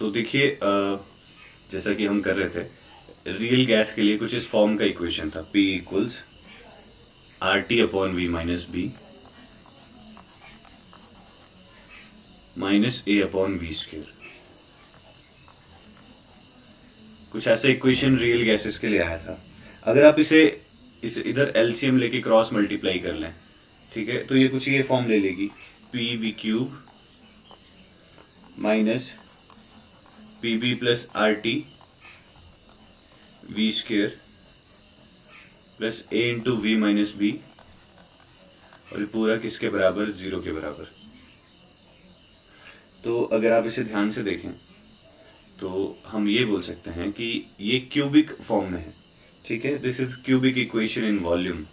तो देखिए जैसा कि हम कर रहे थे रियल गैस के लिए कुछ इस फॉर्म का इक्वेशन था, P equals RT upon V minus b minus A upon V square. कुछ ऐसा इक्वेशन रियल गैसेस के लिए आया था। अगर आप इसे इधर एलसीएम लेके क्रॉस मल्टीप्लाई कर लें, ठीक है, तो ये कुछ ये फॉर्म ले लेगी, PV cube minus PB plus RT V square plus A into V minus b, और ये पूरा किसके बराबर, 0 के बराबर। तो अगर आप इसे ध्यान से देखें तो हम ये बोल सकते हैं कि ये क्यूबिक फॉर्म में है, ठीक है। This is cubic equation in volume,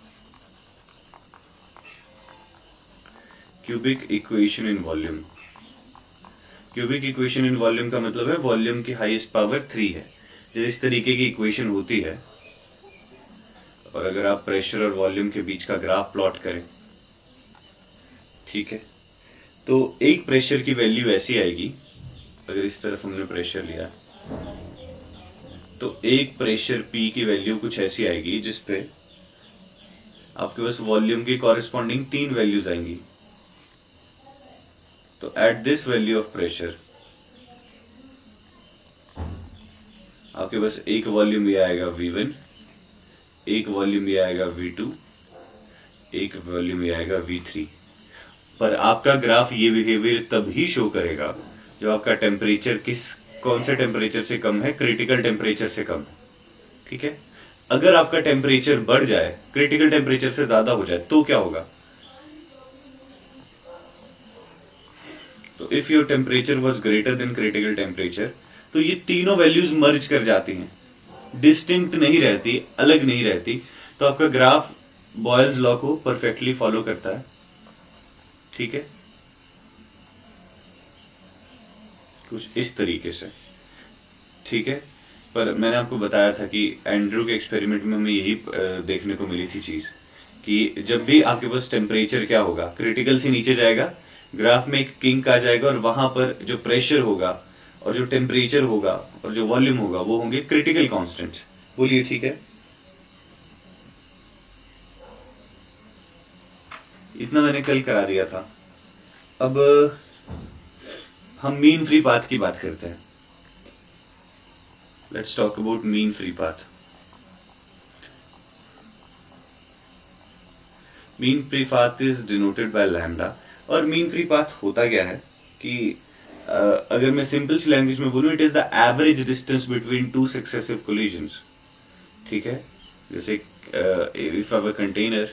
cubic equation in volume. Cubic equation in volume का मतलब है वॉल्यूम की हाईएस्ट पावर 3 है। जब इस तरीके की इक्वेशन होती है और अगर आप प्रेशर और वॉल्यूम के बीच का ग्राफ प्लॉट करें, ठीक है, तो एक प्रेशर की वैल्यू ऐसी आएगी, अगर इस तरफ हमने प्रेशर लिया तो एक प्रेशर P की वैल्यू कुछ ऐसी आएगी जिसपे आपके पास वॉल्यूम की कॉरेस्पॉन्डिंग 3 वैल्यूज आएंगी। तो at this value of pressure आपके पास एक वॉल्यूम ये आएगा V1, एक वॉल्यूम ये आएगा V2, एक वॉल्यूम ये आएगा V3। पर आपका ग्राफ ये बिहेवियर तभी शो करेगा जब आपका टेम्परेचर कौन से टेम्परेचर से कम है, क्रिटिकल टेम्परेचर से कम है, ठीक है। अगर आपका टेम्परेचर बढ़ जाए, क्रिटिकल टेम्परेचर से ज्यादा हो जाए, तो क्या होगा? तो if your temperature was greater than critical temperature, तो ये तीनों वैल्यूज मर्ज कर जाती हैं, डिस्टिंक्ट नहीं रहती, अलग नहीं रहती। तो आपका ग्राफ बॉयल्स लॉ को परफेक्टली फॉलो करता है, ठीक है, कुछ इस तरीके से, ठीक है। पर मैंने आपको बताया था कि एंड्रू के एक्सपेरिमेंट में हमें यही देखने को मिली थी चीज़, कि जब भी आपके पास टेम्परेचर क्या होगा, क्रिटिकल से नीचे जाएगा, ग्राफ में एक किंक आ जाएगा और वहां पर जो प्रेशर होगा और जो टेम्परेचर होगा और जो वॉल्यूम होगा वो होंगे क्रिटिकल कांस्टेंट्स। बोलिए, ठीक है। इतना मैंने कल करा दिया था। अब हम मीन फ्री पाथ की बात करते हैं। Let's talk about mean free path. Mean free path is denoted by lambda. और मीन फ्री पाथ होता क्या है कि अगर मैं सिंपल सी लैंग्वेज में बोलूं, it is the average distance between two successive collisions, ठीक है। जैसे इफ हैव अ कंटेनर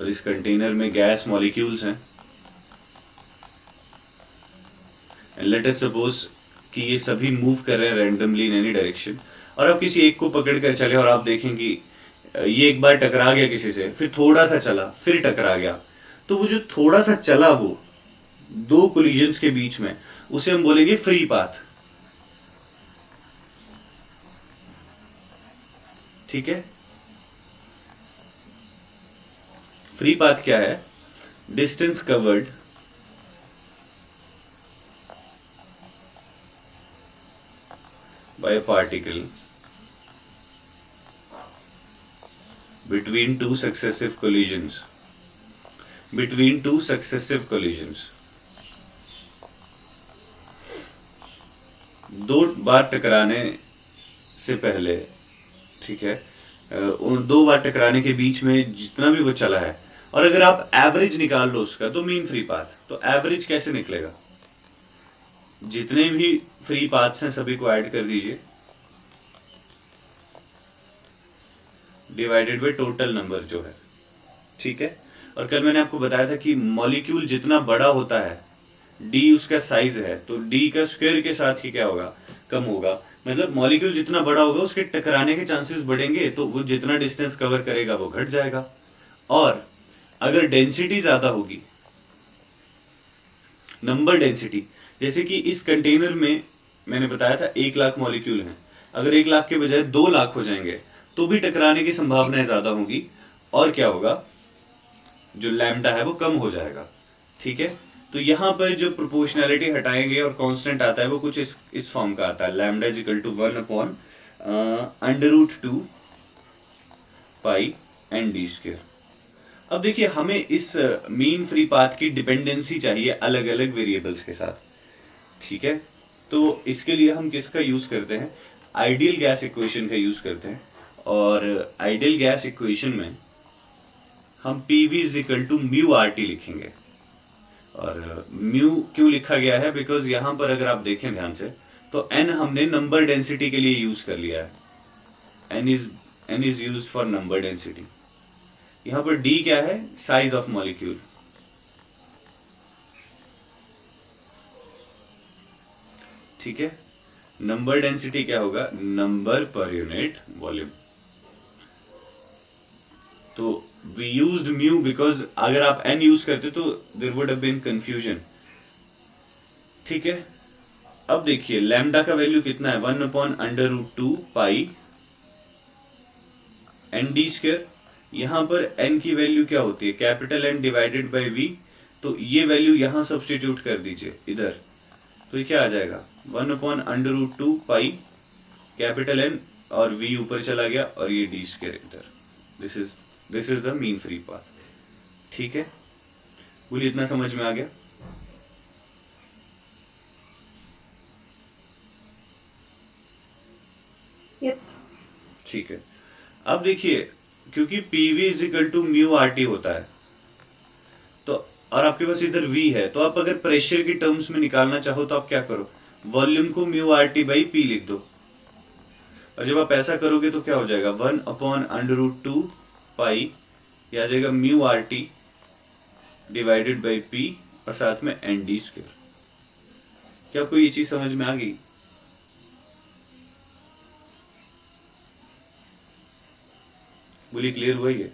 और इस कंटेनर में गैस मॉलिक्यूल्स हैं, एंड लेट अस सपोज कि ये सभी मूव कर रहे हैं रैंडमली इन एनी डायरेक्शन, और आप किसी एक को पकड़ कर चले और आप देखें कि ये एक बार टकरा गया किसी से, फिर थोड़ा सा चला, फिर टकरा गया, तो वो जो थोड़ा सा चला वो दो कोलिजन्स के बीच में, उसे हम बोलेंगे फ्री पाथ, ठीक है। फ्री पाथ क्या है? Distance covered by a particle between two successive collisions. Between two successive collisions. दो बार टकराने से पहले, ठीक है, उन दो बार टकराने के बीच में जितना भी वो चला है, और अगर आप एवरेज निकाल लो उसका, तो मीन फ्री पाथ। तो एवरेज कैसे निकलेगा? जितने भी फ्री पाथ्स हैं सभी को ऐड कर दीजिए, डिवाइडेड बाय टोटल नंबर जो है, ठीक है। और कल मैंने आपको बताया था कि मॉलिक्यूल जितना बड़ा होता है, डी उसका साइज है, तो डी का स्क्वायर के साथ ही क्या होगा, कम होगा। मतलब मॉलिक्यूल जितना बड़ा होगा उसके टकराने के चांसेस बढ़ेंगे, तो वो जितना डिस्टेंस कवर करेगा वो घट जाएगा। और अगर डेंसिटी ज्यादा होगी, नंबर डेंसिटी, जैसे कि इस कंटेनर में मैंने बताया था 1 लाख मॉलिक्यूल हैं, अगर 1 लाख के बजाय 2 लाख हो जाएंगे तो भी टकराने की संभावनाएं ज्यादा होंगी, और क्या होगा, जो लैम्डा है वो कम हो जाएगा, ठीक है। तो यहाँ पर जो प्रोपोर्शनैलिटी हटाएंगे और कांस्टेंट आता है वो कुछ इस फॉर्म का आता है, lambda is equal to 1/√2 pi n d square. अब देखिए हमें इस मीन फ्री पाथ की डिपेंडेंसी चाहिए अलग अलग वेरिएबल्स के साथ, ठीक है। तो इसके लिए हम किसका यूज करते हैं, आइडियल गैस इक्वेशन का यूज करते हैं। और आइडियल गैस इक्वेशन में हम P V is equal to mu R T लिखेंगे। और म्यू क्यों लिखा गया है, बिकॉज यहां पर अगर आप देखें ध्यान से तो एन हमने नंबर डेंसिटी के लिए यूज कर लिया है, n is use for number density. यहां पर डी क्या है, साइज ऑफ मॉलिक्यूल, ठीक है। नंबर डेंसिटी क्या होगा, नंबर पर यूनिट वॉल्यूम। तो वी यूज्ड म्यू बिकॉज अगर आप एन यूज करते तो there would have been confusion, ठीक है। अब देखिए लैम्डा का वैल्यू कितना है, 1/√2 पाई एन डी स्क्वायर। यहां पर एन की वैल्यू क्या होती है, capital N divided by V. तो ये वैल्यू यहां सब्स्टिट्यूट कर दीजिए इधर, तो ये क्या आ जाएगा, 1/√2 पाई कैपिटल एन और वी ऊपर चला गया और ये डी स्क्वायर इधर। This is the mean free path, ठीक है। बोलिए इतना समझ में आ गया। ठीक है। अब देखिए क्योंकि PV is equal to mu R T होता है, तो और आपके पास इधर वी है, तो आप अगर प्रेशर की टर्म्स में निकालना चाहो तो आप क्या करो, वॉल्यूम को mu R T by P लिख दो। और जब आप ऐसा करोगे तो क्या हो जाएगा, 1/√2 पाई, यह आ जाएगा mu R T divided by P और साथ में एन डी स्क्वायर। क्या आपको ये चीज समझ में आ गई। बोलिए क्लियर हुआ ये।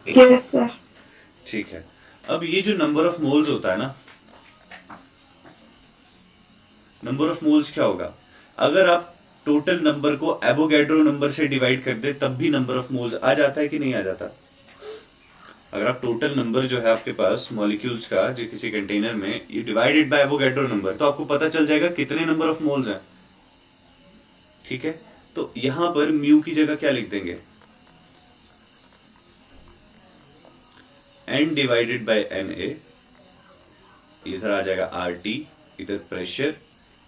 Yes sir. ठीक है। अब ये जो नंबर ऑफ मोल्स होता है ना, नंबर ऑफ मोल्स क्या होगा, अगर आप टोटल नंबर को एवोगैड्रो नंबर से डिवाइड कर दे तब भी नंबर ऑफ मोल्स आ जाता है कि नहीं आ जाता। अगर आप टोटल नंबर जो है आपके पास मॉलिक्यूल्स का जो किसी कंटेनर में, ये डिवाइडेड बाय एवोगैड्रो नंबर, तो आपको पता चल जाएगा कितने नंबर ऑफ मोल्स हैं, ठीक है। तो यहां पर म्यू की जगह क्या लिख देंगे, n divided by N A, इधर आ जाएगा आर टी, इधर प्रेशर,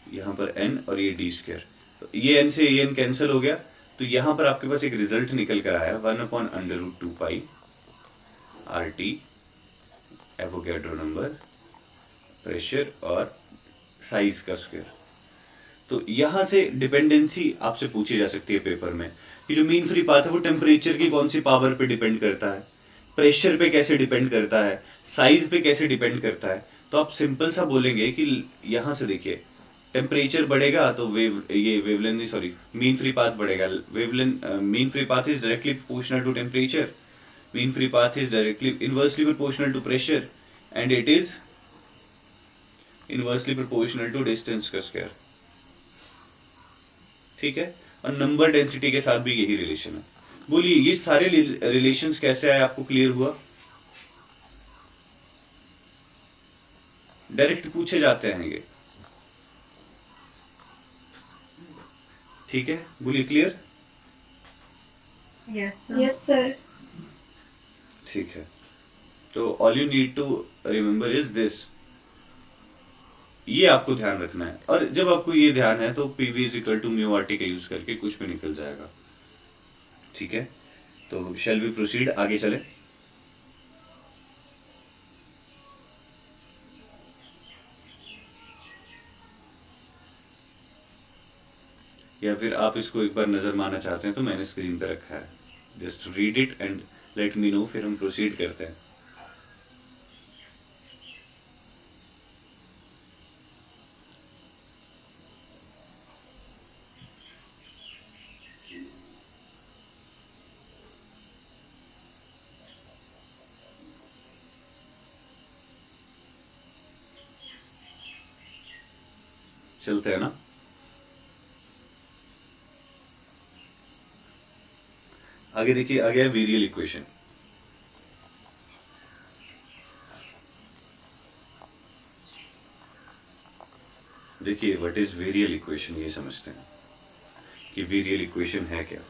यहां पर n और ये डी स्क्वायर। तो ये n से ये n कैंसिल हो गया, तो यहां पर आपके पास एक रिजल्ट निकल कर आया 1/√2 pi R T, Avogadro number, pressure और साइज का स्क्वायर। तो यहां से डिपेंडेंसी आपसे पूछी जा सकती है पेपर में कि जो मीन फ्री पाथ है वो टेम्परेचर की कौन सी पावर पे डिपेंड करता है, प्रेशर पे कैसे डिपेंड करता है, साइज पे कैसे डिपेंड करता है। तो आप सिंपल सा बोलेंगे कि यहां से देखिए टेम्परेचर बढ़ेगा तो wavelength sorry mean free path बढ़ेगा। Mean free path is directly proportional to temperature, mean free path is directly inversely proportional to pressure and it is inversely proportional to distance का स्क्वायर, ठीक है। और number density के साथ भी यही relation है। बोलिए ये सारे रिलेशंस कैसे आए, आपको क्लियर हुआ। डायरेक्ट पूछे जाते हैं ये, ठीक है। बोलिए क्लियर। Yes sir. ठीक है। तो all you need to remember is this, ये आपको ध्यान रखना है। और जब आपको ये ध्यान है तो PV is equal to mu R T का यूज करके कुछ भी निकल जाएगा, ठीक है। तो शैल वी प्रोसीड, आगे चले। या फिर आप इसको एक बार नजर मारना चाहते हैं तो मैंने स्क्रीन पे रखा है, just read it and let me know, फिर हम प्रोसीड करते हैं। चलते हैं ना। आगे देखिए, आ गया वेरियल इक्वेशन। देखिए व्हाट इज वेरियल इक्वेशन, ये समझते हैं कि वेरियल इक्वेशन है क्या।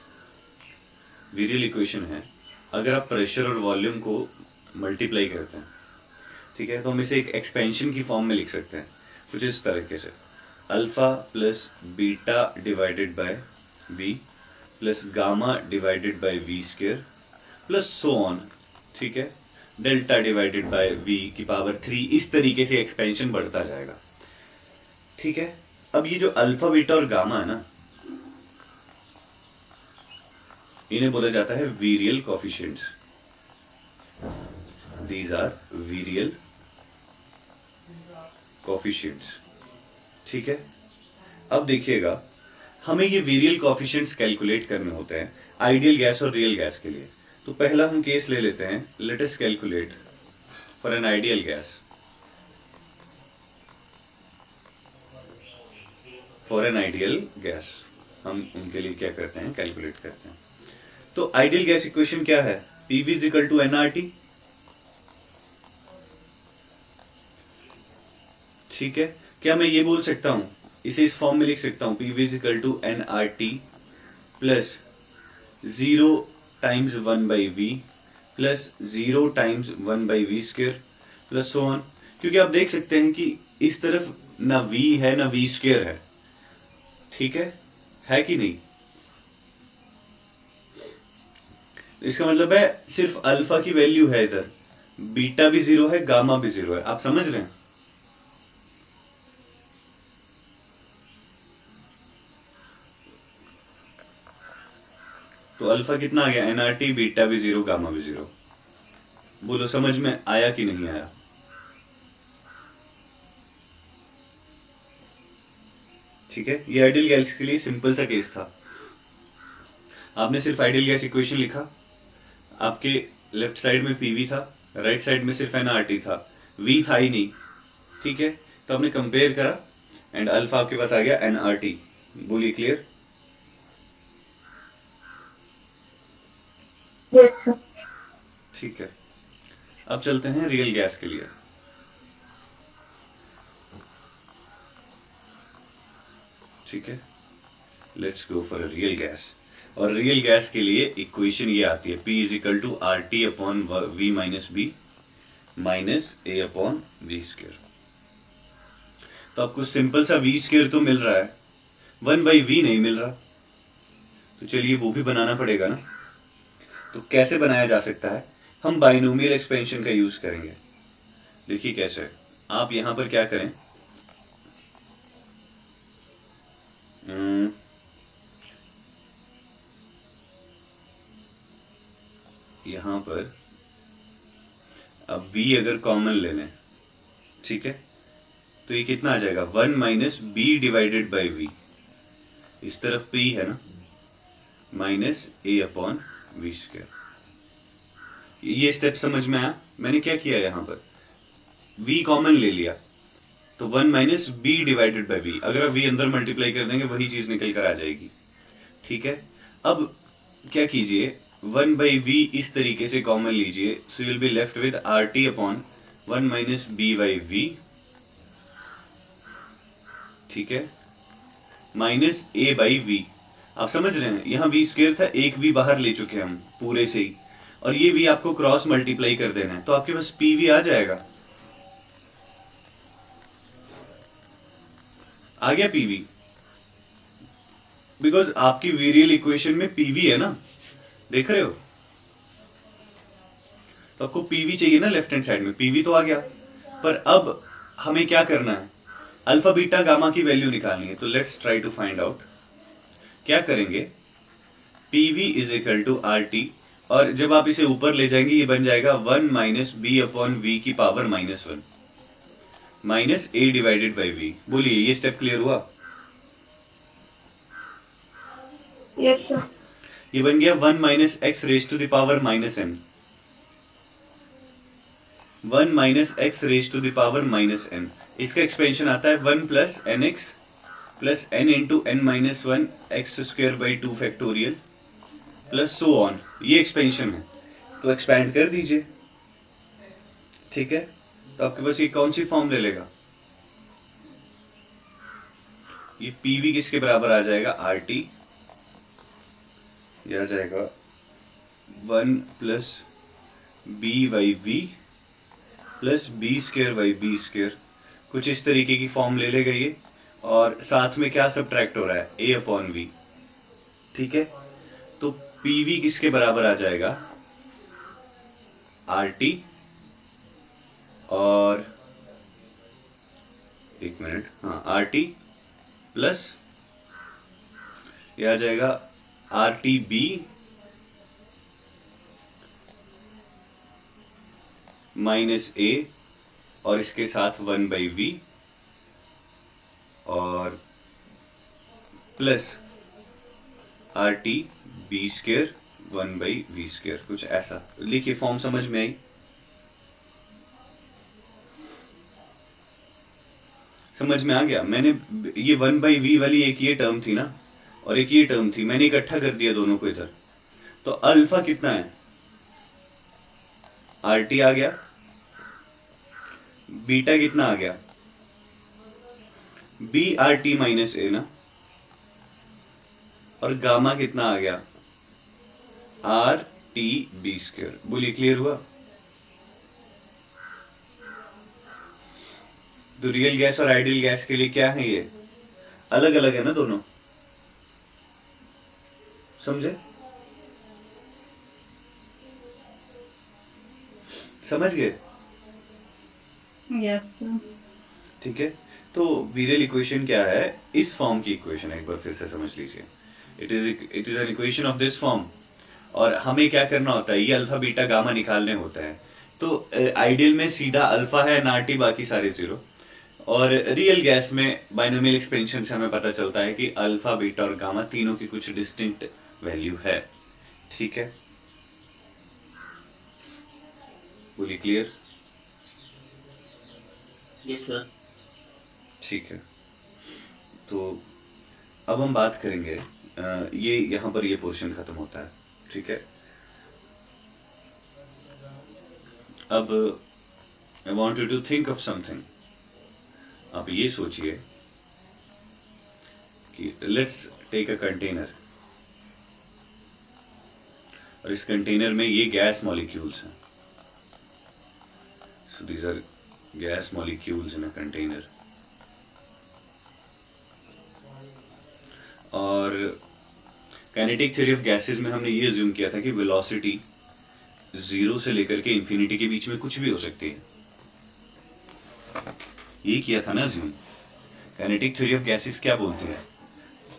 वेरियल इक्वेशन है, अगर आप प्रेशर और वॉल्यूम को मल्टीप्लाई करते हैं, ठीक है, तो हम इसे एक एक्सपेंशन की फॉर्म में लिख सकते हैं कुछ इस तरीके से, alpha plus beta divided by V plus gamma divided by V square plus so on, ठीक है, डेल्टा डिवाइडेड बाय वी की पावर 3। इस तरीके से एक्सपेंशन बढ़ता जाएगा, ठीक है। अब ये जो अल्फा बीटा और गामा है ना, इन्हें बोला जाता है वीरियल कोफिशिएंट्स। दीज आर वीरियल कोफिशिएंट्स, ठीक है। अब देखिएगा, हमें ये वीरियल कोफिशिएंट्स कैलकुलेट करने होते हैं आइडियल गैस और रियल गैस के लिए। तो पहला हम केस ले लेते हैं, let us calculate for an ideal gas. For an ideal gas हम उनके लिए क्या करते हैं, कैलकुलेट करते हैं। तो आइडियल गैस इक्वेशन क्या है, PV is equal to nRT, ठीक है। क्या मैं ये बोल सकता हूं, इसे इस फॉर्म में लिख सकता हूं, PV is equal to nRT plus 0 times 1/v plus 0 times 1/v square plus so on. क्योंकि आप देख सकते हैं कि इस तरफ ना v है ना v स्क्वायर है, ठीक है कि नहीं। इसका मतलब है सिर्फ अल्फा की वैल्यू है इधर, बीटा भी 0 है, गामा भी 0 है। आप समझ रहे हैं। तो अल्फा कितना आ गया, nRT, बीटा भी 0, गामा भी 0। बोलो समझ में आया कि नहीं आया। ठीक है, ये आइडियल गैस के लिए सिंपल सा केस था। आपने सिर्फ आइडियल गैस इक्वेशन लिखा, आपके लेफ्ट साइड में PV था, राइट साइड में सिर्फ nRT था, V था ही नहीं, ठीक है। तो आपने कंपेयर करा एंड अल्फा आपके पास आ गया nRT। बोलिए क्लियर। Yes sir. ठीक है, अब चलते हैं रियल गैस के लिए। ठीक है, let's go for real gas. और रियल गैस के लिए इक्वेशन ये आती है, P is equal to RT upon V minus B minus A upon V square. तो आपको सिंपल सा V स्क्वायर तो मिल रहा है, 1/V नहीं मिल रहा, तो चलिए वो भी बनाना पड़ेगा ना। तो कैसे बनाया जा सकता है, हम बाइनोमियल एक्सपेंशन का यूज करेंगे। देखिए कैसे, आप यहां पर क्या करें, यहां पर अब V अगर कॉमन ले लें, ठीक है, तो ये कितना आ जाएगा, 1 minus B divided by V। इस तरफ P है ना, minus A upon V square. ये स्टेप समझ में आया। मैंने क्या किया, यहां पर V कॉमन ले लिया, तो 1 minus B divided by V। अगर आप V अंदर मल्टीप्लाई कर देंगे वही चीज निकल कर आ जाएगी, ठीक है। अब क्या कीजिए, 1/V इस तरीके से कॉमन लीजिए, so you will be left with RT upon 1 minus B/V, ठीक है, माइनस A/V। आप समझ रहे हैं, यहां V स्क्वायर था, एक V बाहर ले चुके हैं हम पूरे से ही, और ये V आपको क्रॉस मल्टीप्लाई कर देना है, तो आपके पास PV आ जाएगा। आ गया PV, बिकॉज आपकी वेरियल इक्वेशन में PV है ना, देख रहे हो। तो आपको PV चाहिए ना लेफ्ट हैंड साइड में, PV तो आ गया। पर अब हमें क्या करना है, अल्फा बीटा गामा की वैल्यू निकालनी है। तो let's try to find out. क्या करेंगे, PV is equal to RT, और जब आप इसे ऊपर ले जाएंगे ये बन जाएगा 1 माइनस B अपॉन V की power -1 minus A divided by V। बोलिए, ये स्टेप क्लियर हुआ। Yes sir. ये बन गया 1 minus x raise to the power -n, 1 minus x raise to the power -n। इसका एक्सपेंशन आता है 1 plus nx plus n into n minus 1 x square by 2 factorial plus so on. ये expansion है, तो expand कर दीजिए, ठीक है। तो आपके पास ये कौन सी फॉर्म ले लेगा, ये पीवी किसके बराबर आ जाएगा, आर टी, यह आ जाएगा 1 plus b by V plus b square by b square, कुछ इस तरीके की फॉर्म ले लेगा ये, और साथ में क्या सब्ट्रैक्ट हो रहा है, ए अपॉन वी। ठीक है, तो पीवी किसके बराबर आ जाएगा, आर टी, और एक मिनट, हाँ, आर टी प्लस यह आ जाएगा R T b minus a, और इसके साथ 1 बाई वी, और plus R T b square 1 by V square, कुछ ऐसा लिखिए। फॉर्म समझ में आई? समझ में आ गया? मैंने ये 1 बाई वी वाली एक ये टर्म थी ना, और एक ये टर्म थी, मैंने इकट्ठा कर दिया दोनों को इधर, तो अल्फा कितना है, आर टी आ गया, बीटा कितना आ गया, बी आर टी माइनस ए ना, और गामा कितना आ गया, आर टी बी स्क्र। बोलिए, क्लियर हुआ? तो रियल गैस और आइडियल गैस के लिए क्या है, ये अलग अलग है ना दोनों, समझे? समझ गए? Yes sir. ठीक है, तो वीरियल इक्वेशन क्या है, इस फॉर्म की इक्वेशन है, एक बार फिर से समझ लीजिए। It is an equation of this form, और हमें क्या करना होता है, ये अल्फा बीटा गामा निकालने होता है। तो आइडियल में सीधा अल्फा है ना टी, बाकी सारे जीरो, और रियल गैस में बाइनोमियल एक्सपेंशन से हमें पता चलता है कि अल्फा बीटा और गामा तीनों की कुछ डिस्टिंक्ट वैल्यू है। ठीक है, बोलिए, क्लियर? Yes sir. ठीक है, तो अब हम बात करेंगे, ये यहाँ पर ये पोर्शन खत्म होता है। ठीक है, अब I want you to think of something. आप ये सोचिए कि लेट्स टेक अ कंटेनर, और इस कंटेनर में ये गैस मॉलिक्यूल्स हैं। So these are gas molecules in a container, और काइनेटिक थ्योरी ऑफ गैसेस में हमने ये अज्यूम किया था कि वेलोसिटी 0 से लेकर के इंफिनिटी के बीच में कुछ भी हो सकती है। ये किया था ना assume. Kinetic theory of gases क्या बोलते हैं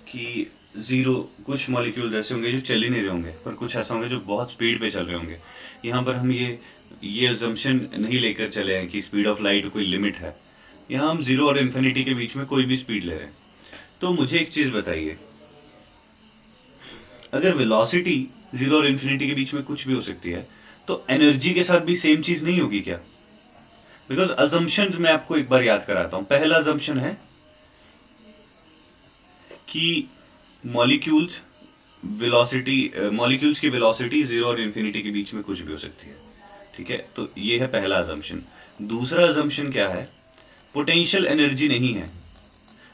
कि 0, कुछ मॉलिक्यूल्स ऐसे होंगे जो चल ही नहीं रहे होंगे, पर कुछ ऐसा होंगे जो बहुत स्पीड पे चल रहे होंगे। यहाँ पर हम ये अजम्पशन नहीं लेकर चले हैं कि स्पीड ऑफ लाइट कोई लिमिट है। यहाँ हम 0 और इन्फिनिटी के बीच में कोई भी स्पीड ले रहे हैं। तो मुझे एक चीज़ बताइए, अगर वेलोसिटी 0 और इन्फिनिटी के बीच में कुछ भी हो सकती है, तो एनर्जी के साथ भी सेम चीज़ नहीं होगी क्या? बिकॉज अजम्पशंस मैं आपको एक बार याद कराता हूं। पहला अजम्पशन है कि मॉलिक्यूल्स की वेलोसिटी 0 और इन्फिनिटी के बीच में कुछ भी हो सकती है। ठीक है, तो ये है पहला अजम्पशन। दूसरा अजम्पशन क्या है, पोटेंशियल एनर्जी नहीं है।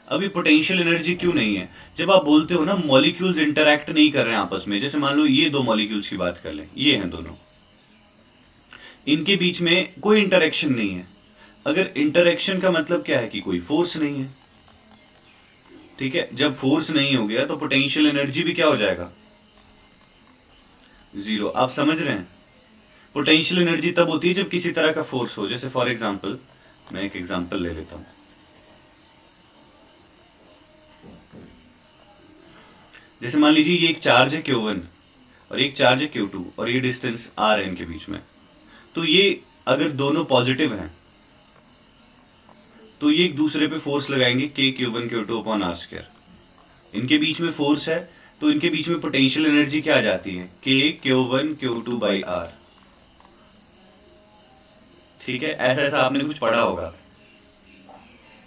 अभी पोटेंशियल एनर्जी क्यों नहीं है? जब आप बोलते हो ना मॉलिक्यूल्स इंटरैक्ट नहीं कर रहे हैं आपस में, जैसे मान लो ये दो मॉलिक्यूल्स की बात कर लें, ये हैं दोनों, इनके बीच में कोई इंटरेक्शन नहीं है। अगर इंटरेक्शन का मतलब क्या है कि कोई फोर्स नहीं है। ठीक है, जब फोर्स नहीं हो गया तो पोटेंशियल एनर्जी भी क्या हो जाएगा, 0। आप समझ रहे हैं? पोटेंशियल एनर्जी तब होती है जब किसी तरह का फोर्स हो। जैसे फॉर एग्जांपल, मैं एक एग्जांपल ले लेता हूं। जैसे मान लीजिए ये एक चार्ज है Q1 और एक चार्ज है Q2, और ये डिस्टेंस R है इनके बीच में। तो ये अगर दोनों पॉजिटिव हैं तो ये एक दूसरे पे फोर्स लगाएंगे K Q1 Q2 upon R square. इनके बीच में फोर्स है तो इनके बीच में पोटेंशियल एनर्जी क्या आ जाती है, K Q1 Q2 by R। ठीक है, ऐसा ऐसा आपने कुछ पढ़ा होगा।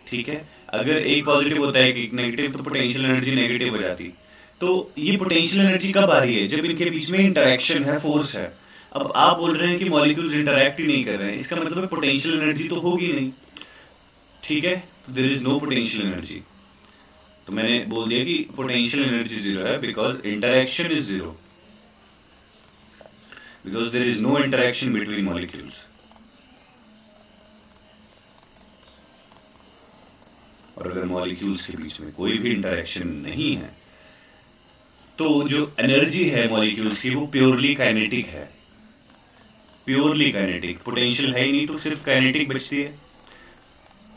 ठीक है, अगर एक पॉजिटिव होता है एक नेगेटिव तो पोटेंशियल एनर्जी नेगेटिव हो जाती। तो ये पोटेंशियल एनर्जी कब आ रही है, जब इनके बीच में इंटरेक्शन है, फोर्स है। अब आप बोल रहे हैं कि मॉलिक्यूल्स इंटरैक्ट ही नहीं कर रहे हैं, इसका मतलब है पोटेंशियल एनर्जी तो होगी नहीं। ठीक है, तो there is no potential energy. तो मैंने बोल दिया कि पोटेंशियल एनर्जी जीरो है because interaction is zero, because there is no interaction between molecules. और अगर मॉलिक्यूल्स के बीच में कोई भी इंटरेक्शन नहीं है तो जो एनर्जी है मॉलिक्यूल्स की वो प्योरली काइनेटिक है, प्योरली काइनेटिक। पोटेंशियल है ही नहीं तो सिर्फ काइनेटिक बचती है।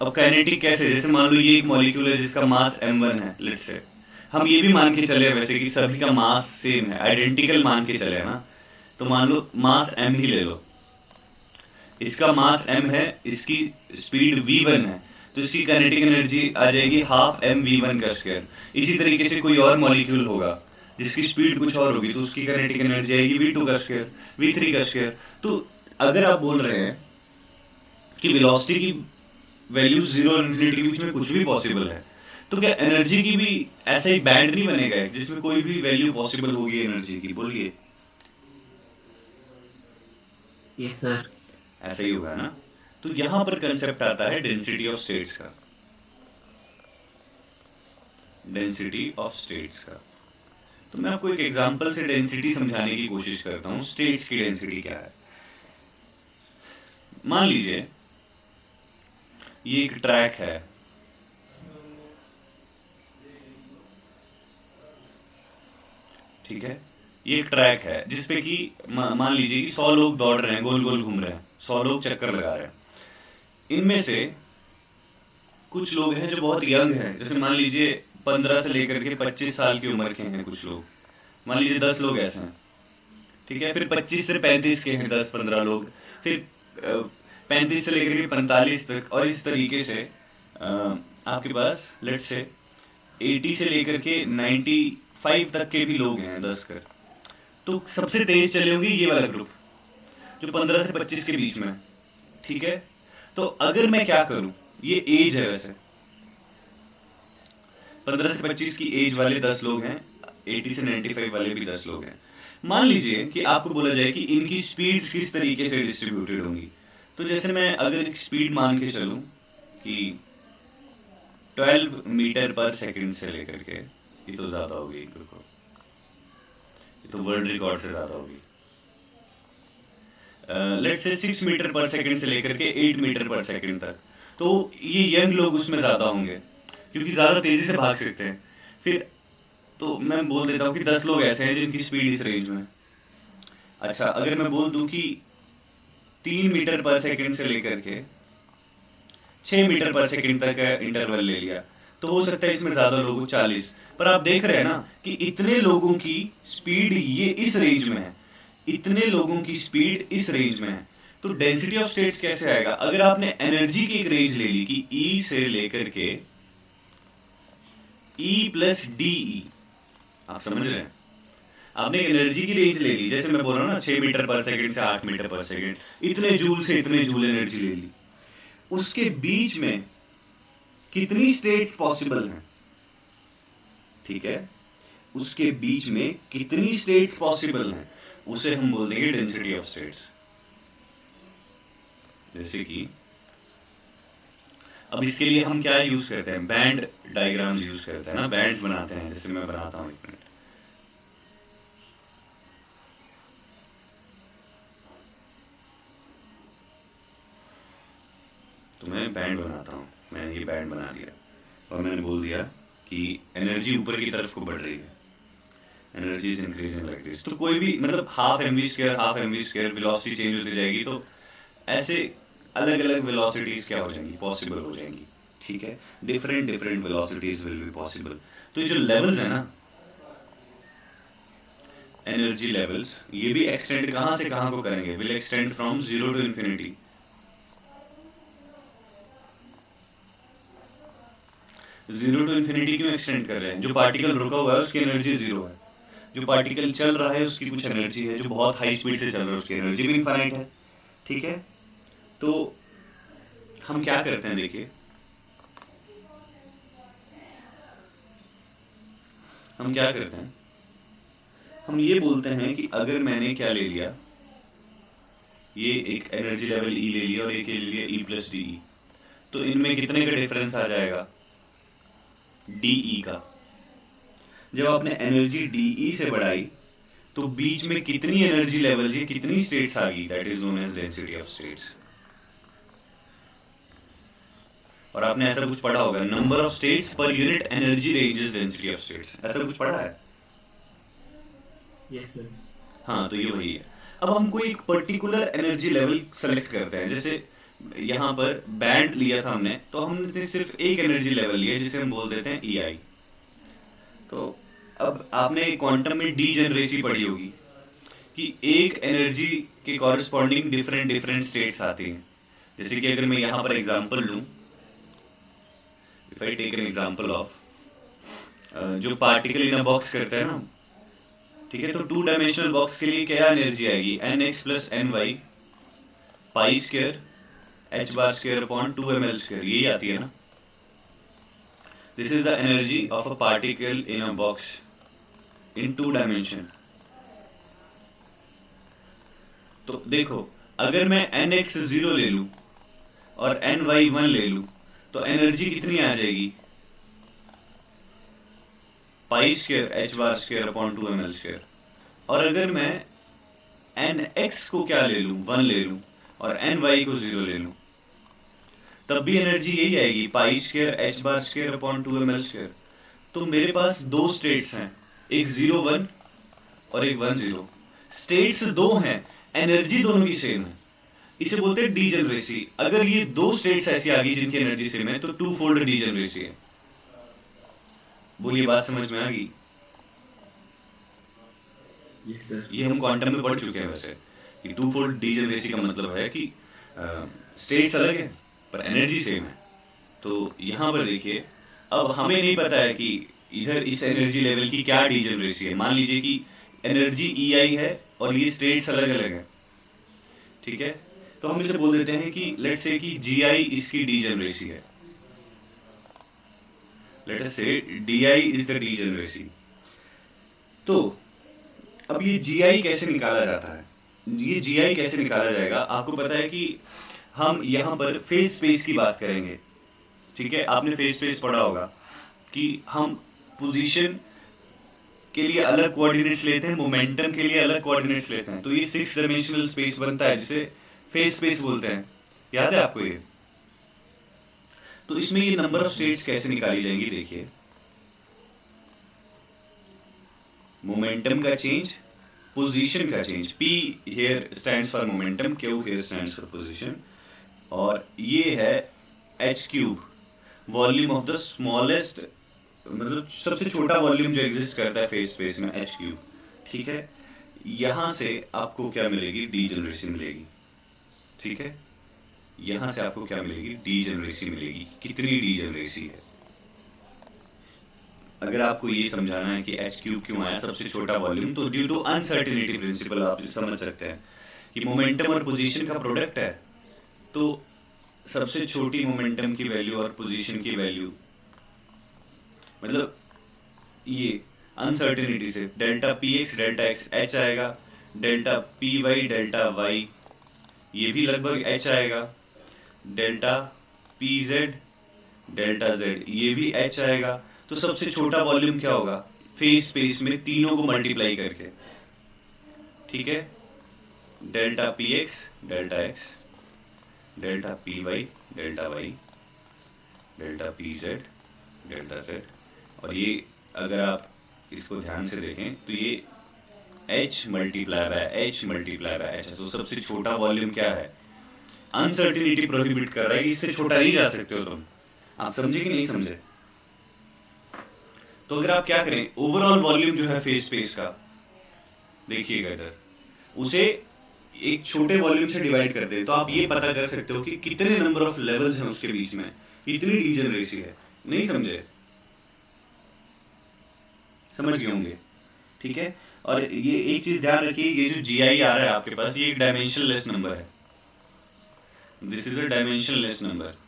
अब काइनेटिक कैसे, जैसे मान लो ये एक मॉलिक्यूल है जिसका मास m1 है, लेट्स से हम ये भी मान के चले वैसे कि सभी का मास सेम है, आइडेंटिकल मान के चले ना, तो मान लो मास m ही ले लो, इसका मास m है, इसकी स्पीड v1 है, तो इसकी काइनेटिक एनर्जी आ जाएगी हाफ m v1 का स्क्वायर। इसी तरीके से कोई और मॉलिक्यूल होगा जिसकी स्पीड कुछ और होगी तो उसकी काइनेटिक एनर्जी आएगी v2 का स्क्वायर, v3 का स्क्वायर। तो अगर आप बोल रहे हैं कि वेलोसिटी की वैल्यू जीरो और इन्फिनिटी के बीच में कुछ भी पॉसिबल है, तो क्या एनर्जी की भी ऐसा एक बैंड नहीं बनेगा जिसमें कोई भी वैल्यू पॉसिबल होगी एनर्जी की? बोलिए। Yes sir. ऐसा ही होगा ना। तो यहां पर कंसेप्ट आता है डेंसिटी ऑफ स्टेट्स का, डेंसिटी ऑफ स्टेट्स का। तो मैं आपको एक एग्जांपल से डेंसिटी समझाने की कोशिश करता हूं, स्टेट्स की डेंसिटी क्या है। मान लीजिए ये एक ट्रैक है, ठीक है, ये एक ट्रैक है जिसपे कि मान लीजिए कि 100 लोग दौड़ रहे हैं, गोल गोल घूम रहे हैं, 100 लोग चक्कर लगा रहे हैं। इनमें से कुछ लोग हैं जो बहुत यंग हैं, जैसे मान लीजिए 15 से लेकर के 25 साल की उम्र के हैं कुछ लोग, मान लीजिए 10 लोग ऐसे हैं, ठीक है। फिर 25 से 35 के हैं 10-15 लोग, फिर 35 से लेकर के 45 तक, और इस तरीके से आपके पास लेट्स से 80 से लेकर के 95 तक के भी लोग हैं 10 कर। तो सबसे तेज चले होंगे ये वाला ग्रुप जो 15 से 25 के बीच में है, ठीक है। तो अगर मैं क्या करूं, ये एज है वैसे 15 से 25 की एज वाले 10 लोग हैं, 80 से 95 वाले भी 10 लोग हैं। मान लीजिए कि आपको बोला जाए कि इनकी स्पीड्स किस तरीके से डिस्ट्रीब्यूटेड होंगी। तो जैसे मैं अगर एक स्पीड मान के चलूं कि 12 मीटर पर सेकंड से लेकर के, ये तो ज्यादा होगी, देखो ये तो वर्ल्ड रिकॉर्ड से ज्यादा होगी, लेट्स से 6 मीटर पर सेकंड से लेकर के 8 मीटर पर सेकंड तक, तो ये यंग लोग उसमें ज्यादा होंगे क्योंकि ज्यादा तेजी से भाग सकते हैं। फिर तो मैं बोल देता हूँ कि 10 लोग ऐसे हैं जिनकी स्पीड इस रेंज में। अच्छा, अगर मैं बोल दूं कि 3 मीटर पर सेकंड से लेकर के 6 मीटर पर सेकंड तक का इंटरवल ले लिया, तो हो सकता है इसमें ज्यादा लोग 40। पर आप देख रहे हैं ना कि इतने लोगों की स्पीड ये इस रेंज में है, इतने लोगों की स्पीड इस रेंज में है, तो डेंसिटी ऑफ स्टेट्स कैसे आएगा? अगर आपने एनर्जी की एक रेंज ले ली कि E से लेकर के E प्लस DE, आप समझ रहे हैं, आपने एनर्जी की रेंज ले ली, जैसे मैं बोल रहा हूँ ना 6 मीटर पर सेकंड से 8 मीटर पर सेकंड, इतने जूल से इतने जूल एनर्जी ले ली, उसके बीच में कितनी स्टेट्स पॉसिबल हैं, ठीक है, उसके बीच में कितनी स्टेट्स पॉसिबल हैं, उसे हम बोल देंगे डेंसिटी ऑफ स्टेट्स। जैसे कि अब इसके लिए हम क्या यूज करते हैं, बैंड डायग्राम्स यूज करते हैं ना, बैंड्स बनाते हैं, जैसे मैं बनाता हूं, एक मिनट। तो मैं बैंड बनाता हूं, मैंने ये बैंड बना दिया और मैंने बोल दिया कि एनर्जी ऊपर की तरफ को बढ़ रही है, energy is increasing like this. तो कोई भी मतलब half mv square velocity change होती जाएगी, तो ऐसे अलग अलग वेलोसिटीज क्या हो जाएंगी, पॉसिबल हो जाएंगी, ठीक है। Different velocities will be possible. तो ये जो लेवल्स है ना, एनर्जी लेवल्स, ये भी एक्सटेंड कहां से कहां को करेंगे, will extend from 0 to infinity. Zero to infinity क्यों एक्सटेंड कर रहे हैं? जो पार्टिकल रुका हुआ है उसकी एनर्जी 0 है, जो पार्टिकल चल रहा है उसकी कुछ एनर्जी है, जो बहुत हाई स्पीड से चल रहा है उसकी एनर्जी भी इनफाइनाइट है, ठीक है। तो हम क्या करते हैं, देखिए हम क्या करते हैं, हम ये बोलते हैं कि अगर मैंने क्या ले लिया, ये एक एनर्जी लेवल E ले लिया और एक ले लिया E प्लस DE, तो इनमें कितने का डिफरेंस आ जाएगा, डीई का। जब आपने एनर्जी डीई से बढ़ाई तो बीच में कितनी एनर्जी लेवल्स या कितनी स्टेट्स आ गई, that is known as density of states. और आपने ऐसा कुछ पढ़ा होगा, number of states per unit energy range is density of states, ऐसा कुछ पढ़ा है? Yes sir. हाँ, तो ये वही है। अब हम कोई एक पर्टिकुलर एनर्जी लेवल सेलेक्ट करते हैं, जैसे यहाँ पर बैंड लिया था हमने, तो हमने सिर्फ एक एनर्जी लेवल लिया जिसे हम बोल देते हैं EI। तो अब आपने क्वांटम में डीजेनरेसी पढ़ी होगी कि एक एनर्जी के कॉरस्पॉन्डिंग डिफरेंट डिफरेंट स्टेट्स आती हैं। जैसे कि अगर मैं यहाँ पर एग्जांपल लूँ, if I take an example of जो पार्टिकल इन अ बॉक्स करते हैं ना, ठीक है, तो 2 डायमेंशनल बॉक्स के लिए क्या एनर्जी आएगी, nx plus ny pi square h bar square upon 2ml square, यही आती है ना। This is the energy of a particle in a box in 2 dimension. तो देखो, अगर मैं nx 0 ले लूं और ny 1 ले लूं तो एनर्जी कितनी आ जाएगी, pi square h bar square upon 2ml square. और अगर मैं nx को क्या ले लूं, 1 ले लूं और ny को 0 ले लूं, तब भी एनर्जी यही आएगी, pi square h bar square upon 2ml square. तो मेरे पास 2 स्टेट्स हैं, एक 0 1 और एक 1 0। स्टेट्स 2 हैं, एनर्जी दोनों की सेम है, इसे बोलते हैं डीजेनरेसी। अगर ये 2 स्टेट्स ऐसी आ गई जिनकी एनर्जी सेम है तो 2 फोल्ड डीजेनरेसी है। बोलिए, बात समझ में आ गई? Yes sir. ये हम क्वांटम में पढ़ चुके हैं वैसे, कि 2 फोल्ड डीजेनरेसी का मतलब है कि स्टेट्स अलग है पर एनर्जी सेम है। तो यहाँ पर देखिए, अब हमें नहीं पता है कि इधर इस एनर्जी लेवल की क्या डीजेनरेसी है। मान लीजिए कि एनर्जी EI है और ये स्टेट्स अलग अलग है, ठीक है, तो हम इसे बोल देते हैं कि लेट्स से कि GI इसकी डीजेनरेसी है, लेट अस से DI इज द डीजेनरेसी। तो अब ये GI कैसे निकाला जाता है, ये GI कैसे निकाला जाएगा, आपको पता है कि हम यहाँ पर फेज स्पेस की बात करेंगे, ठीक है। आपने फेज स्पेस पढ़ा होगा कि हम पोजीशन के लिए अलग कोऑर्डिनेट्स लेते हैं, मोमेंटम के लिए अलग कोऑर्डिनेट्स लेते हैं, तो ये 6 डायमेंशनल स्पेस बनता है जिसे फेज स्पेस बोलते हैं। याद है आपको ये? तो इसमें ये नंबर ऑफ स्टेट्स कैसे निकाली जाएंगी, देखिए, मोमेंटम का चेंज, पोजीशन का change, P here stands for momentum, Q here stands for position, और ये है h cube, volume of the smallest, मतलब सबसे छोटा वॉल्यूम जो एग्जिस्ट करता है फेज स्पेस में, h क्यूब, ठीक है। यहाँ से आपको क्या मिलेगी, डीजेनरेसी मिलेगी, ठीक है। यहाँ से आपको क्या मिलेगी, डीजेनरेसी मिलेगी। कितनी डीजेनरेसी है, अगर आपको ये समझाना है कि h क्यूब क्यों आया, सबसे छोटा वॉल्यूम, तो ड्यू टू अनसर्टेनिटी प्रिंसिपल आप समझ सकते हैं कि मोमेंटम और पोजीशन का प्रोडक्ट है, तो सबसे छोटी मोमेंटम की वैल्यू और पोजीशन की वैल्यू, मतलब ये अनसर्टेनिटी से delta px delta x h आएगा, डेल्टा py डेल्टा y ये भी लगभग h आएगा, डेल्टा pz डेल्टा z ये भी h आएगा। तो सबसे छोटा वॉल्यूम क्या होगा, फेज स्पेस में तीनों को मल्टीप्लाई करके, ठीक है, delta px delta x delta py delta y delta pz delta z। और ये अगर आप इसको ध्यान से देखें तो ये h multiply by h multiply by h। तो सबसे छोटा वॉल्यूम क्या है, अनसर्टेनिटी प्रोहिबिट कर रहा है, इससे छोटा नहीं जा सकते हो तुम। आप समझे कि नहीं समझे? तो अगर आप क्या करें, ओवरऑल वॉल्यूम जो है फेज स्पेस का, देखिएगा इधर, उसे एक छोटे वॉल्यूम से डिवाइड कर दे, तो आप ये पता कर सकते हो कि कितने नंबर ऑफ लेवल्स हैं उसके बीच में, कितनी डीजेनरेसी है। नहीं समझे? समझ गए होंगे, ठीक है। और ये एक चीज ध्यान रखिए, ये जो GI आ रहा है आपके पास, ये एक डायमेंशनलेस नंबर है, this is a dimensionless number.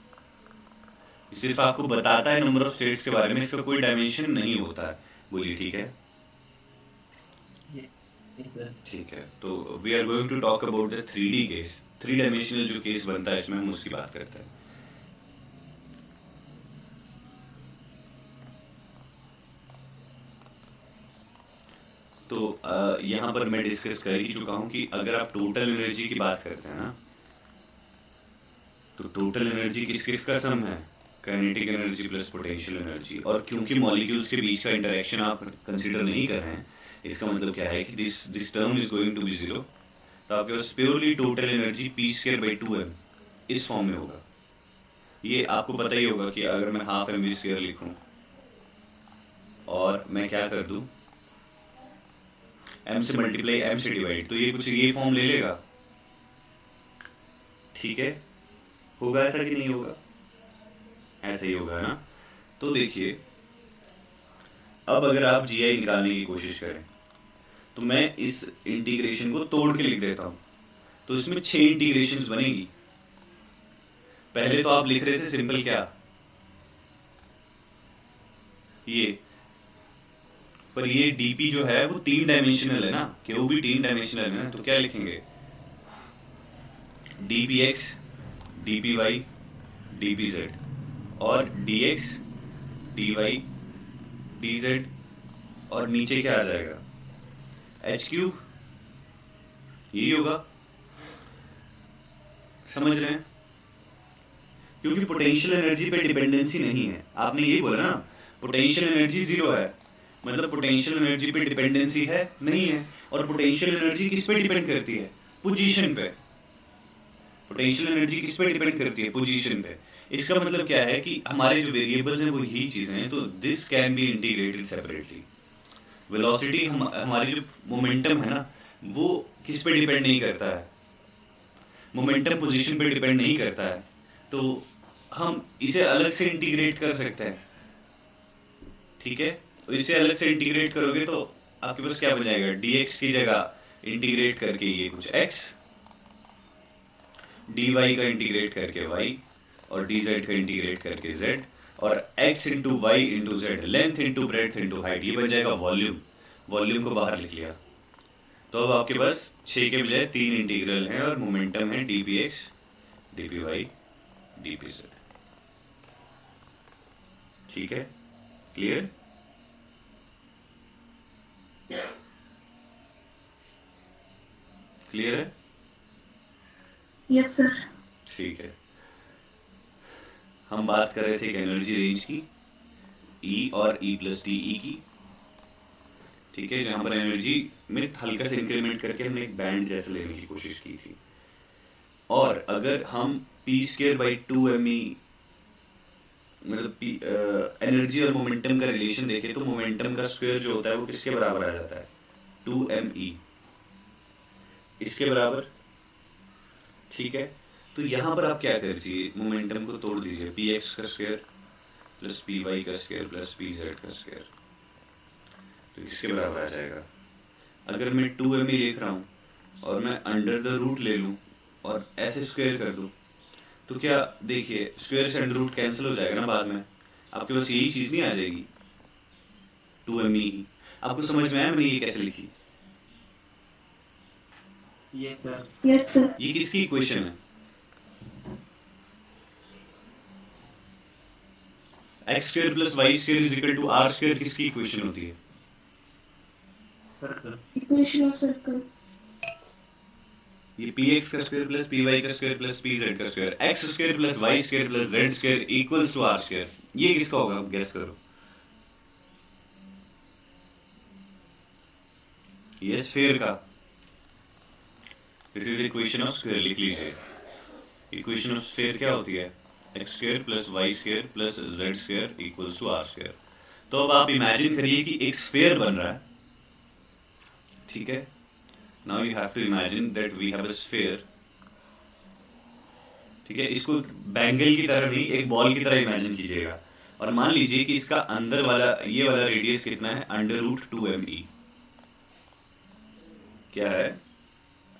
सिर्फ आपको बताता है नंबर ऑफ स्टेट्स के बारे में, इसका कोई डायमेंशन नहीं होता है। बोलिए, ठीक है? Yes sir. ठीक है, तो we are going to talk about the 3D case, 3 dimensional जो केस बनता है इसमें हम उसकी बात करते हैं। तो यहाँ पर मैं डिस्कस कर ही चुका हूँ कि अगर आप टोटल एनर्जी की बात करते हैं ना, तो टोटल एनर्जी किस किस का सम है? Kinetic energy plus potential energy. और क्योंकि मॉलिक्यूल्स के बीच का इंटरेक्शन आप कंसिडर नहीं कर रहे हैं, इसका मतलब क्या है कि this term is going to be zero. तो आपके पास प्योरली टोटल एनर्जी p²/2m इस फॉर्म में होगा। ये आपको पता ही होगा कि अगर मैं हाफ mv² लिखूं और मैं क्या कर दूं, m से मल्टीप्लाई m से डिवाइड, तो ये कुछ ये फॉर्म ले लेगा। ठीक है, होगा ऐसा कि नहीं होगा? ऐसा ही होगा ना। तो देखिए, अब अगर आप जीआई निकालने की कोशिश करें तो मैं इस इंटीग्रेशन को तोड़ के लिख देता हूं, तो इसमें 6 इंटीग्रेशंस बनेगी। पहले तो आप लिख रहे थे सिंपल क्या, ये, पर ये डीपी जो है वो 3 डायमेंशनल है ना, क्यू भी 3 डायमेंशनल है ना, तो क्या लिखेंगे, dpx, dpy, dpz, और dx, dy, dz, और नीचे क्या आ जाएगा, h3, यही होगा। समझ रहे हैं? क्योंकि पोटेंशियल एनर्जी पे डिपेंडेंसी नहीं है। आपने यही बोला ना, पोटेंशियल एनर्जी जीरो है, मतलब पोटेंशियल एनर्जी पे डिपेंडेंसी है नहीं है। और पोटेंशियल एनर्जी किस पे डिपेंड करती है? पोजीशन पे। पोटेंशियल एनर्जी किस पे डिपेंड करती है? पोजीशन पे। इसका मतलब क्या है कि हमारे जो वेरिएबल्स हैं वो यही चीजें हैं, तो this can be integrated separately. Velocity हमारी जो मोमेंटम है ना, वो किस पे डिपेंड नहीं करता है, मोमेंटम पोजीशन पे डिपेंड नहीं करता है, तो हम इसे अलग से इंटीग्रेट कर सकते हैं। ठीक है, तो इसे अलग से इंटीग्रेट करोगे तो आपके पास क्या बन जाएगा, dx की जगह इंटीग्रेट करके ये कुछ x, dy का इंटीग्रेट करके y, और dz का इंटीग्रेट करके z, और x into y into z, length into breadth into height, ये बन जाएगा वॉल्यूम। वॉल्यूम को बाहर लिख लिया। तो अब आपके पास 6 के बजाय 3 इंटीग्रल हैं और मोमेंटम है dpx, dpy, dpz। ठीक है, क्लियर? क्लियर है? Yes sir. ठीक है, हम बात कर रहे थे एनर्जी रेंज की, E और E प्लस डी ई की। ठीक है, जहां पर एनर्जी में हल्का से इंक्रीमेंट करके हमने एक बैंड जैसे लेने की कोशिश की थी। और अगर हम p²/2me, मतलब एनर्जी और मोमेंटम का रिलेशन देखें, तो मोमेंटम का स्क्वायर जो होता है वो किसके बराबर आ जाता है, 2me, इसके बराबर। ठीक है, तो यहाँ पर आप क्या कर दीजिए, मोमेंटम को तोड़ दीजिए, px का स्क्वायर प्लस py का स्क्वायर प्लस pz का स्क्वायर, तो इसके बराबर आ जाएगा। अगर मैं 2me लिख रहा हूँ और मैं अंडर द रूट ले लूँ और ऐसे स्क्वायर कर दूँ, तो क्या देखिए, स्क्वायर से अंडर रूट कैंसिल हो जाएगा ना बाद में, आपके पास यही चीज़ नहीं आ जाएगी, 2me ही। आपको समझ में आया मैंने ये कैसे लिखी? Yes sir. Yes sir. ये किसकी इक्वेशन है? x² plus y² is equal to r² किसकी इक्वेशन होती है? सर्कल। Equation of circle. ये px का स्क्वायर प्लस py का स्क्वायर प्लस pz का square, x² plus y² plus z² equals to r²। ये किसका होगा, गेस करो। ये स्फीयर का। This is equation of square, लिख लीजिए। इक्वेशन ऑफ स्फीयर क्या होती है, x² plus y² plus z² equals to r²। तो अब आप इमेजिन करिए कि एक स्फीयर बन रहा है। ठीक है, now you have to imagine that we have a sphere. ठीक है, इसको बैंगल की तरह नहीं, एक बॉल की तरह इमेजिन कीजिएगा। और मान लीजिए कि इसका अंदर वाला, ये वाला रेडियस कितना है, √2me। क्या है,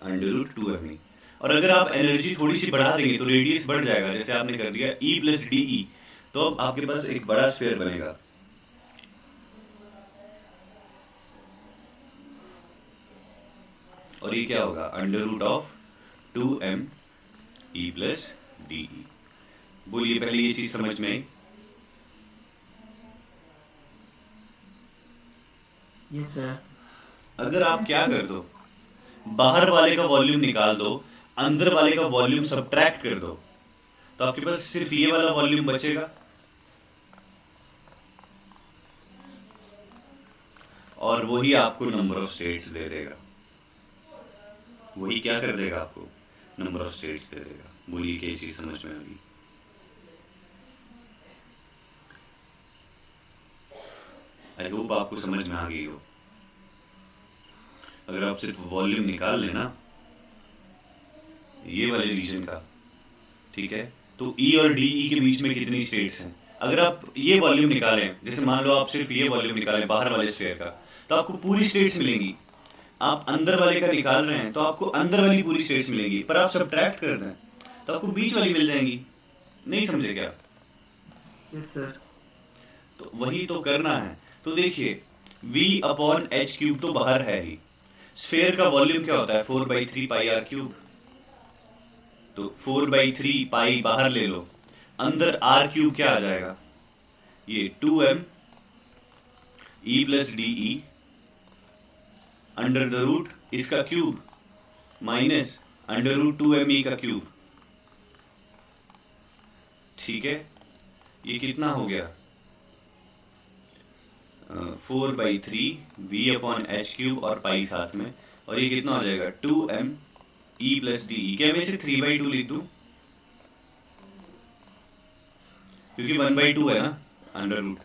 √2me। और अगर आप एनर्जी थोड़ी सी बढ़ा देंगे तो रेडियस बढ़ जाएगा, जैसे आपने कर दिया E प्लस डी ई, तो अब आपके पास एक बड़ा स्फीयर बनेगा। और ये क्या होगा, √2m E प्लस डी ई। बोलिए पहले ये चीज समझ में आई? Yes sir. अगर आप क्या कर दो, बाहर वाले का वॉल्यूम निकाल दो, अंदर वाले का वॉल्यूम सब्ट्रैक्ट कर दो, तो आपके पास सिर्फ ये वाला वॉल्यूम बचेगा और वही आपको नंबर ऑफ स्टेट्स दे देगा। वही क्या कर देगा, आपको नंबर ऑफ स्टेट्स दे देगा। बोलिए क्या चीज समझ में आ गई? आई होप आपको समझ में आ गई हो। अगर आप सिर्फ वॉल्यूम निकाल लेना ये वाले रीजन का, ठीक है, तो ई और डी ई के बीच में कितनी स्टेट्स हैं? अगर आप ये वॉल्यूम निकालें, जैसे मान लो आप सिर्फ ये वॉल्यूम निकालें बाहर वाले स्फीयर का, तो आपको पूरी स्टेट्स मिलेंगी। आप अंदर वाले का निकाल रहे हैं तो आपको अंदर वाली पूरी स्टेट्स मिलेंगी, पर आप सब्ट्रैक्ट कर दें तो आपको बीच वाली मिल जाएंगी। नहीं समझे क्या? Yes sir. तो वही तो करना है। तो देखिए v अपॉन एच क्यूब तो बाहर है ही। स्फीयर का वॉल्यूम क्या होता है? 4/3 पाई आर क्यूब। तो 4/3 पाई बाहर ले लो, अंदर आर क्यूब क्या आ जाएगा? ये 2m E plus D E under the root इसका cube minus under root 2m E का क्यूब। ठीक है, ये कितना हो गया? 4/3 v अपॉन एच क्यूब और पाई साथ में, और ये कितना हो जाएगा? 2m ई प्लस डी ई। क्या मैं इसे 3/2 लिख दूं? क्योंकि 1/2 है ना अंडर रूट,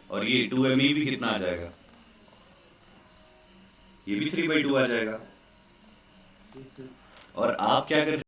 और ये 2m ई भी कितना आ जाएगा? ये भी 3/2 आ जाएगा। Yes sir. और आप क्या कर